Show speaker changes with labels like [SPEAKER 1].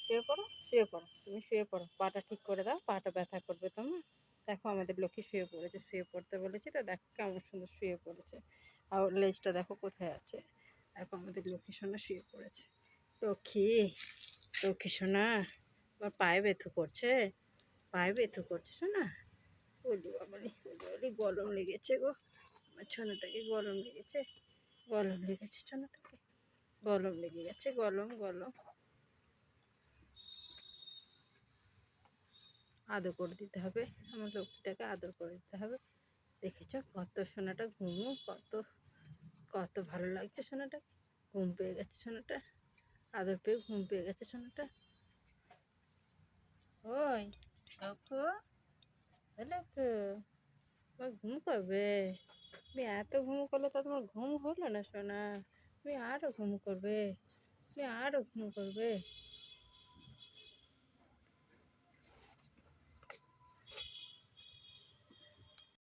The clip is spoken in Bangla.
[SPEAKER 1] শুয়ে পড়ো, শুয়ে পড়ো, তুমি শুয়ে পড়ো, পাটা ঠিক করে দাও, পাটা ব্যথা করবে তোমার। দেখো আমাদের লক্ষ্মী শুয়ে পড়েছে, শুয়ে পড়তে বলেছি তো, দেখো কেমন সুন্দর শুয়ে পড়েছে। আর ওর লেজটা দেখো কোথায় আছে। দেখো আমাদের লক্ষ্মী সোনা শুয়ে পড়েছে। লক্ষ্মী, লক্ষ্মী সোনা, আমার পায়ে ব্যথা করছে, পায়ে ব্যথা করছে সোনা। ওলি বাবালি, ওলি গরম লেগেছে গো, আমার সোনাটাকে গরম লেগেছে, গরম লেগেছে সোনাটাকে, গরম লেগে গেছে, গরম গরম। আদর করে দিতে হবে, আমার লক্ষ্মীটাকে আদর করে দিতে হবে। দেখেছ কত সোনাটা ঘুমো, কত কত ভালো লাগছে সোনাটা, ঘুম পেয়ে গেছে সোনাটা, আদর পেয়ে ঘুম পেয়ে গেছে সোনাটা। ওই লক্ষ্য, লক্ষ্য, তোমার ঘুম করবে? তুমি এত ঘুম করলে তো তোমার ঘুম হলো না সোনা, তুমি আরও ঘুম করবে, তুমি আরও ঘুম করবে।